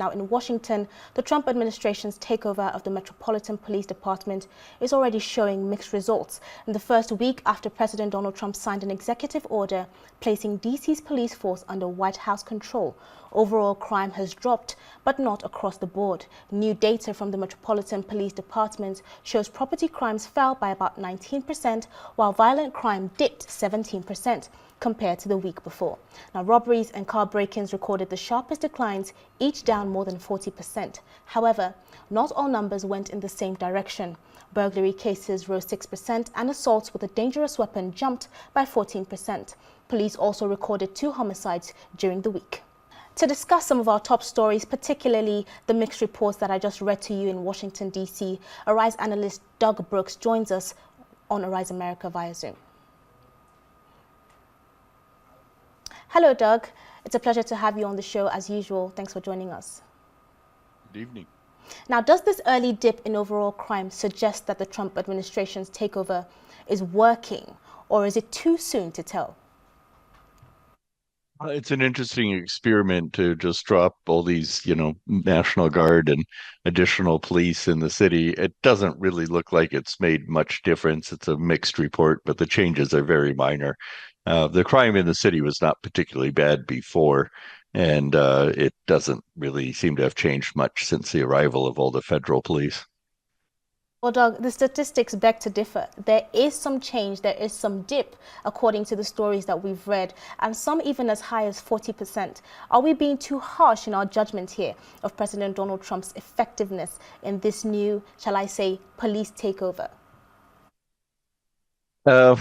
Now, in Washington, the Trump administration's takeover of the Metropolitan Police Department is already showing mixed results. In the first week after President Donald Trump signed an executive order placing DC's police force under White House control, overall crime has dropped, but not across the board. New data from the Metropolitan Police Department shows property crimes fell by about 19%, while violent crime dipped 17% compared to the week before. Now, robberies and car break-ins recorded the sharpest declines, each down more than 40%. However, not all numbers went in the same direction. Burglary cases rose 6% and assaults with a dangerous weapon jumped by 14%. Police also recorded 2 homicides during the week. To discuss some of our top stories, particularly the mixed reports that I just read to you in Washington, D.C., Arise analyst Doug Brooks joins us on Arise America via Zoom. Hello, Doug. It's a pleasure to have you on the show as usual. Thanks for joining us. Good evening. Now, does this early dip in overall crime suggest that the Trump administration's takeover is working, or is it too soon to tell? It's an interesting experiment to just drop all these, National Guard and additional police in the city. It doesn't really look like it's made much difference. It's a mixed report, but the changes are very minor. The crime in the city was not particularly bad before, and it doesn't really seem to have changed much since the arrival of all the federal police. Well, Doug, the statistics beg to differ. There is some change, there is some dip, according to the stories that we've read, and some even as high as 40%. Are we being too harsh in our judgment here of President Donald Trump's effectiveness in this new, shall I say, police takeover? Uh,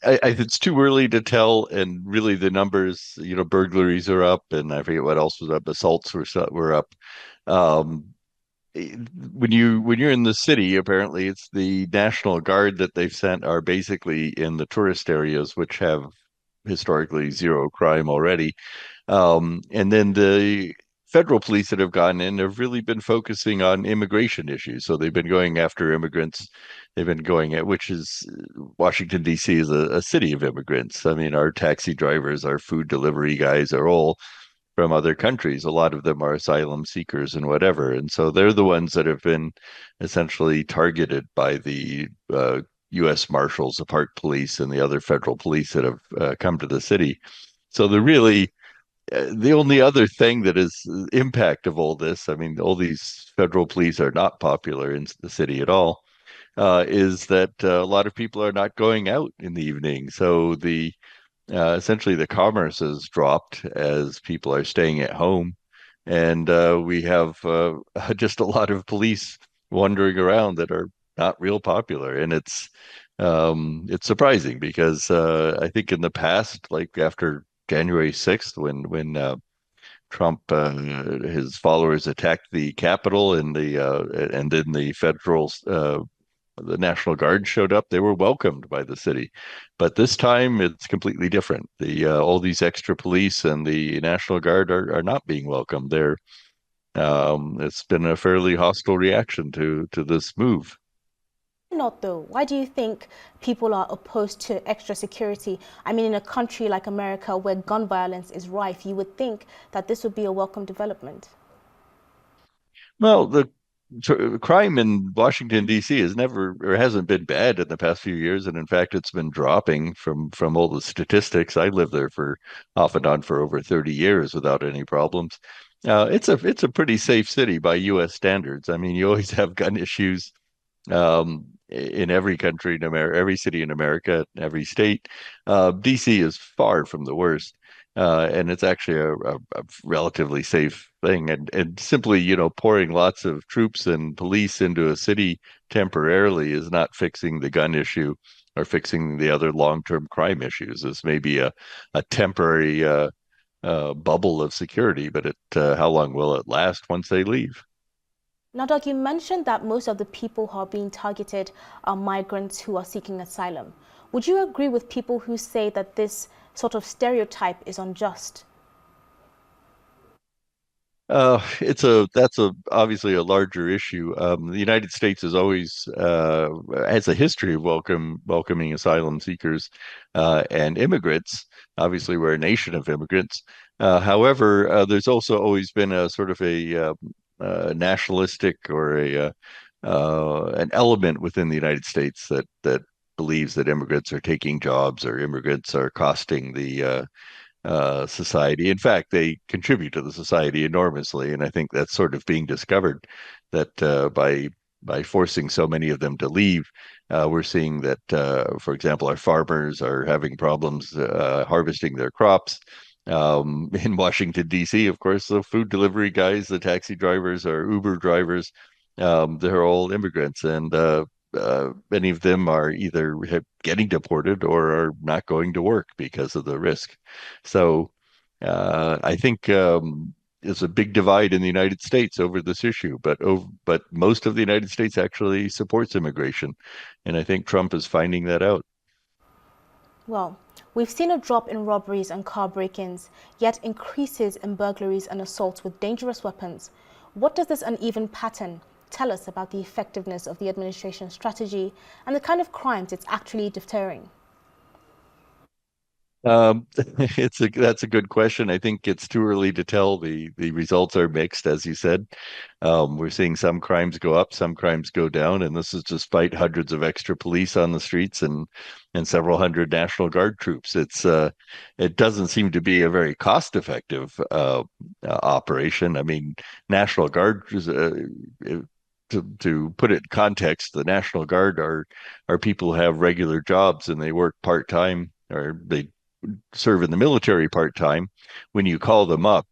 it's too early to tell, and really the numbers, burglaries are up, and I forget what else was up. Assaults were up. Um, when you're in the city, apparently it's the National Guard that they've sent are basically in the tourist areas, which have historically zero crime already. And then the federal police that have gone in have really been focusing on immigration issues. So they've been going after immigrants. They've been going at, which is Washington, D.C. is a city of immigrants. I mean, our taxi drivers, our food delivery guys are all from other countries. A lot of them are asylum seekers and whatever. And so they're the ones that have been essentially targeted by the U.S. Marshals, the Park Police, and the other federal police that have come to the city. So the only other thing that is impact of all this, I mean, all these federal police are not popular in the city at all, is that a lot of people are not going out in the evening. So essentially the commerce has dropped as people are staying at home, and we have just a lot of police wandering around that are not real popular, and it's surprising because I think in the past, like after January 6th, when Trump his followers attacked the Capitol and then the National Guard showed up, they were welcomed by the city. But this time it's completely different. All these extra police and the National Guard are not being welcomed. It's been a fairly hostile reaction to this move. Not though. Why do you think people are opposed to extra security? I mean, in a country like America where gun violence is rife, you would think that this would be a welcome development. Well, the crime in Washington, D.C. has never or hasn't been bad in the past few years, and in fact, it's been dropping from all the statistics. I lived there for off and on for over 30 years without any problems. It's a pretty safe city by U.S. standards. I mean, you always have gun issues in every country in America, every city in America, every state. DC is far from the worst. And it's actually a relatively safe thing. And simply, pouring lots of troops and police into a city temporarily is not fixing the gun issue or fixing the other long-term crime issues. This may be a temporary bubble of security, but how long will it last once they leave? Now, Doug, you mentioned that most of the people who are being targeted are migrants who are seeking asylum. Would you agree with people who say that this sort of stereotype is unjust? It's a that's a obviously a larger issue. The United States is always has a history of welcoming asylum seekers and immigrants. Obviously, we're a nation of immigrants. However, there's also always been a sort of nationalistic or a an element within the United States that believes that immigrants are taking jobs or immigrants are costing the society. In fact, they contribute to the society enormously, and I think that's sort of being discovered that by forcing so many of them to leave, we're seeing that, for example, our farmers are having problems harvesting their crops. In Washington, D.C., of course, the food delivery guys, the taxi drivers, are Uber drivers. They're all immigrants, and many of them are either getting deported or are not going to work because of the risk. So I think there's a big divide in the United States over this issue, but most of the United States actually supports immigration, and I think Trump is finding that out. Well, we've seen a drop in robberies and car break-ins, yet increases in burglaries and assaults with dangerous weapons. What does this uneven pattern tell us about the effectiveness of the administration's strategy and the kind of crimes it's actually deterring? That's a good question. I think it's too early to tell. The results are mixed, as you said. We're seeing some crimes go up, some crimes go down, and this is despite hundreds of extra police on the streets and several hundred National Guard troops. It doesn't seem to be a very cost-effective operation. I mean, National Guard to put it in context, the National Guard are people who have regular jobs and they work part-time or they serve in the military part-time. When you call them up,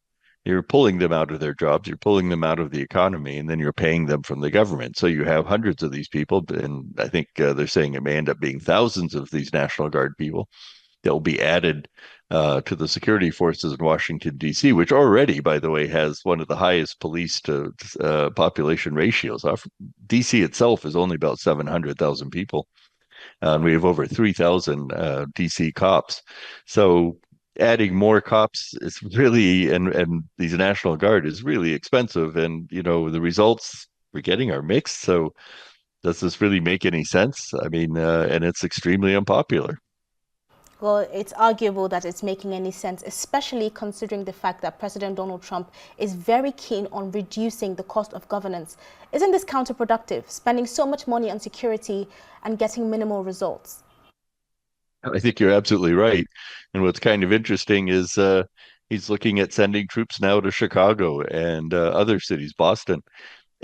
you're pulling them out of their jobs, you're pulling them out of the economy, and then you're paying them from the government. So you have hundreds of these people, and I think they're saying it may end up being thousands of these National Guard people that will be added to the security forces in Washington, D.C., which already, by the way, has one of the highest police to population ratios. D.C. itself is only about 700,000 people, and we have over 3,000 DC cops. So adding more cops is really, and these National Guard is really expensive. And, the results we're getting are mixed. So does this really make any sense? I mean, and it's extremely unpopular. Well, it's arguable that it's making any sense, especially considering the fact that President Donald Trump is very keen on reducing the cost of governance. Isn't this counterproductive, spending so much money on security and getting minimal results? I think you're absolutely right. And what's kind of interesting is he's looking at sending troops now to Chicago and other cities, Boston.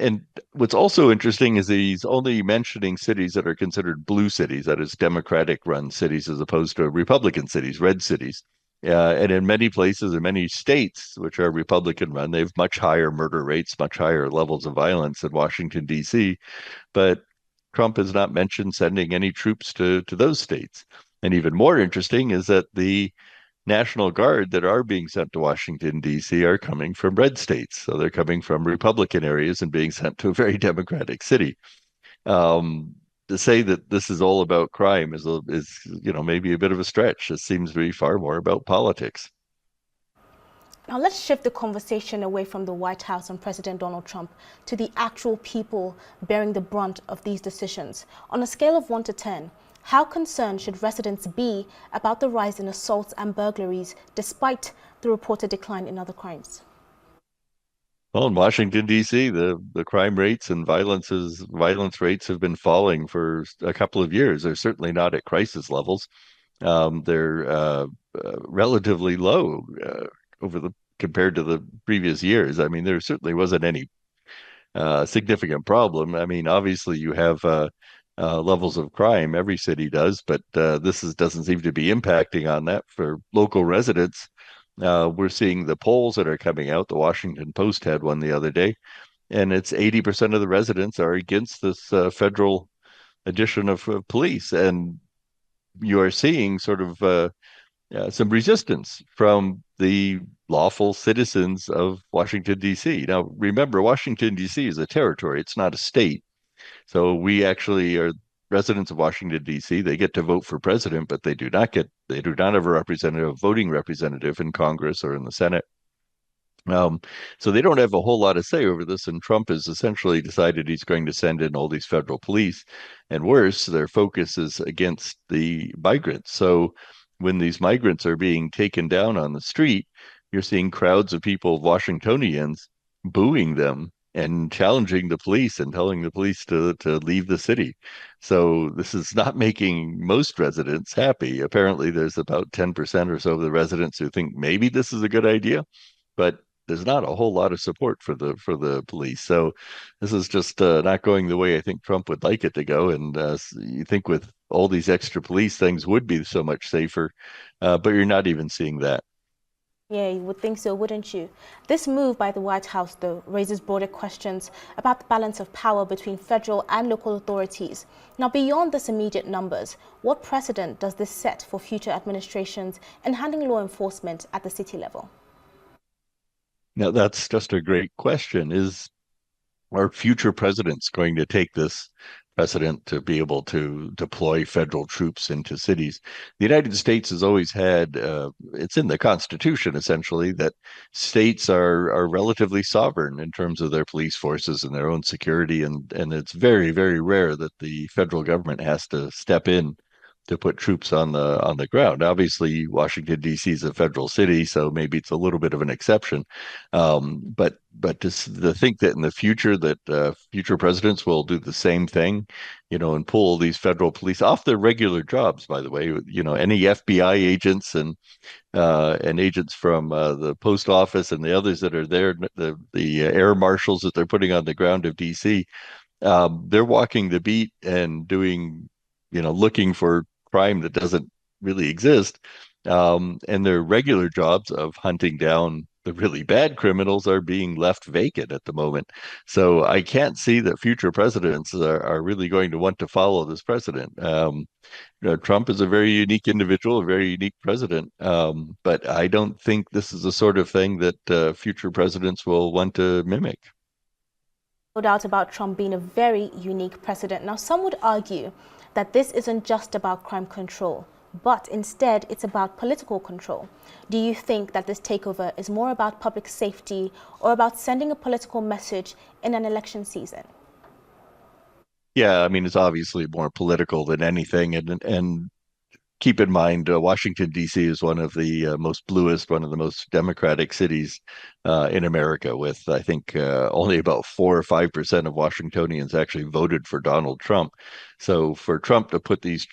And what's also interesting is that he's only mentioning cities that are considered blue cities, that is Democratic run cities, as opposed to Republican cities, red cities. And in many places, in many states, which are Republican run, they have much higher murder rates, much higher levels of violence than Washington, D.C. But Trump has not mentioned sending any troops to those states. And even more interesting is that the National Guard that are being sent to Washington, D.C. are coming from red states. So they're coming from Republican areas and being sent to a very Democratic city. To say that this is all about crime is maybe a bit of a stretch. It seems to be far more about politics. Now, let's shift the conversation away from the White House and President Donald Trump to the actual people bearing the brunt of these decisions. On a scale of 1 to 10, how concerned should residents be about the rise in assaults and burglaries despite the reported decline in other crimes? Well, in Washington, D.C., the crime rates and violence rates have been falling for a couple of years. They're certainly not at crisis levels. They're relatively low over the compared to the previous years. I mean, there certainly wasn't any significant problem. I mean, obviously you have levels of crime. Every city does, but doesn't seem to be impacting on that for local residents. We're seeing the polls that are coming out. The Washington Post had one the other day, and it's 80% of the residents are against this federal addition of police, and you are seeing sort of some resistance from the lawful citizens of Washington, D.C. Now, remember, Washington, D.C. is a territory, it's not a state. So we actually are residents of Washington, D.C. They get to vote for president, but they do not have a voting representative in Congress or in the Senate. Um, so they don't have a whole lot of say over this, and Trump has essentially decided he's going to send in all these federal police, and worse, their focus is against the migrants. So when these migrants are being taken down on the street, you're seeing crowds of people, Washingtonians, booing them and challenging the police and telling the police to leave the city. So this is not making most residents happy. Apparently, there's about 10% or so of the residents who think maybe this is a good idea, but there's not a whole lot of support for the police. So this is just not going the way I think Trump would like it to go. And you think with all these extra police, things would be so much safer, but you're not even seeing that. Yeah, you would think so, wouldn't you? This move by the White House, though, raises broader questions about the balance of power between federal and local authorities. Now, beyond this immediate numbers, what precedent does this set for future administrations in handling law enforcement at the city level? Now, that's just a great question. Is Are future presidents going to take this precedent to be able to deploy federal troops into cities? The United States has always had, it's in the Constitution essentially, that states are relatively sovereign in terms of their police forces and their own security, and it's very, very rare that the federal government has to step in to put troops on the ground. Obviously, Washington D.C. is a federal city, so maybe it's a little bit of an exception. But to think that in the future that future presidents will do the same thing, and pull these federal police off their regular jobs. By the way, any FBI agents and agents from the post office and the others that are there, the air marshals that they're putting on the ground of D.C. They're walking the beat and doing, looking for crime that doesn't really exist. And their regular jobs of hunting down the really bad criminals are being left vacant at the moment. So I can't see that future presidents are really going to want to follow this precedent. Trump is a very unique individual, a very unique president, but I don't think this is the sort of thing that future presidents will want to mimic. No doubt about Trump being a very unique precedent. Now, some would argue that this isn't just about crime control, but instead it's about political control. Do you think that this takeover is more about public safety or about sending a political message in an election season? Yeah, I mean, it's obviously more political than anything, and keep in mind, Washington, D.C. is one of the most bluest, one of the most democratic cities in America, with I think only about 4 or 5% of Washingtonians actually voted for Donald Trump. So for Trump to put these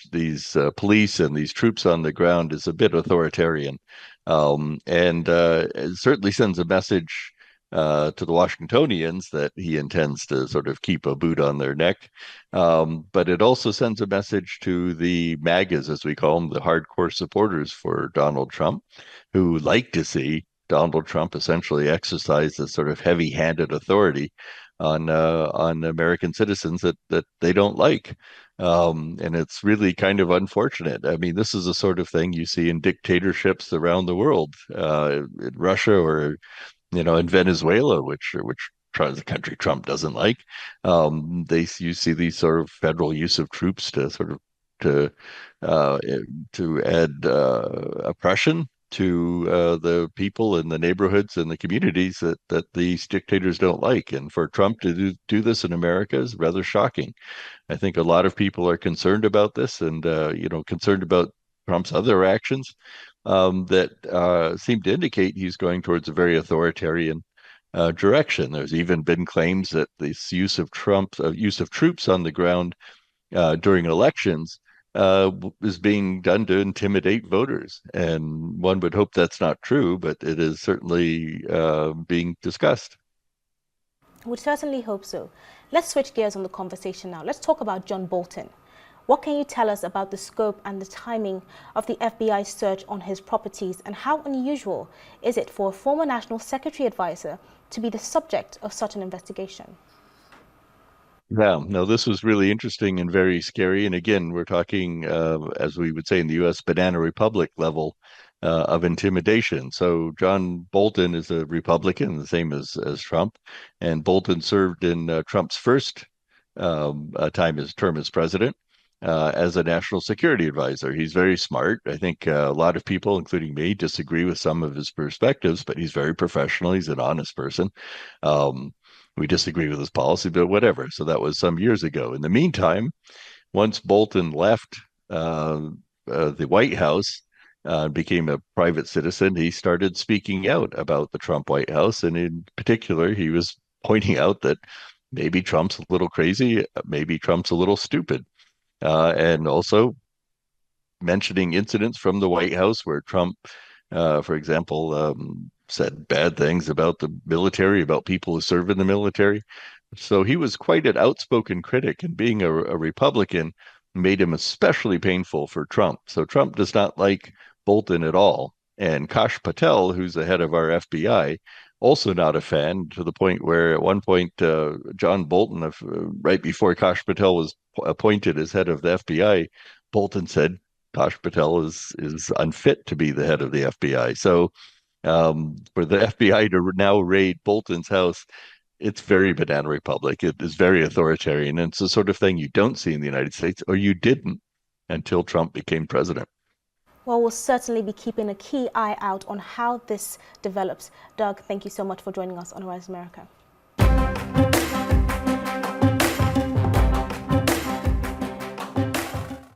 police and these troops on the ground is a bit authoritarian, and it certainly sends a message. To the Washingtonians that he intends to sort of keep a boot on their neck. But it also sends a message to the MAGAs, as we call them, the hardcore supporters for Donald Trump, who like to see Donald Trump essentially exercise this sort of heavy-handed authority on American citizens that they don't like. And it's really kind of unfortunate. I mean, this is the sort of thing you see in dictatorships around the world, in Russia or in Venezuela, which the country Trump doesn't like. You see these sort of federal use of troops to sort of to uh, to add oppression to the people in the neighborhoods and the communities that these dictators don't like. And for Trump to do this in America is rather shocking. I think a lot of people are concerned about this, and concerned about Trump's other actions that seem to indicate he's going towards a very authoritarian direction. There's even been claims that this use of troops on the ground during elections is being done to intimidate voters, and one would hope that's not true, but it is certainly being discussed. We certainly hope so. Let's switch gears on the conversation now. Let's talk about John Bolton. What can you tell us about the scope and the timing of the FBI search on his properties, and how unusual is it for a former National Secretary Advisor to be the subject of such an investigation? Yeah, no, this was really interesting and very scary. And again, we're talking, as we would say in the U.S., banana republic level of intimidation. So John Bolton is a Republican, the same as Trump, and Bolton served in Trump's first term as president. as a national security advisor. He's very smart. I think a lot of people, including me, disagree with some of his perspectives, but he's very professional. He's an honest person. Um, we disagree with his policy, but whatever. So that was some years ago. In the meantime, once Bolton left the White House, became a private citizen, he started speaking out about the Trump White House. And in particular, he was pointing out that maybe Trump's a little crazy, maybe Trump's a little stupid. And also mentioning incidents from the White House where Trump, for example, said bad things about the military, about people who serve in the military. So he was quite an outspoken critic, and being a Republican made him especially painful for Trump. So Trump does not like Bolton at all. And Kash Patel, who's the head of our FBI, also not a fan, to the point where at one point John Bolton, right before Kash Patel was appointed as head of the FBI, Bolton said Kash Patel is unfit to be the head of the FBI. So for the FBI to now raid Bolton's house, it's very banana republic. It is very authoritarian. And it's the sort of thing you don't see in the United States, or you didn't until Trump became president. Well, we'll certainly be keeping a key eye out on how this develops. Doug, thank you so much for joining us on Rise America.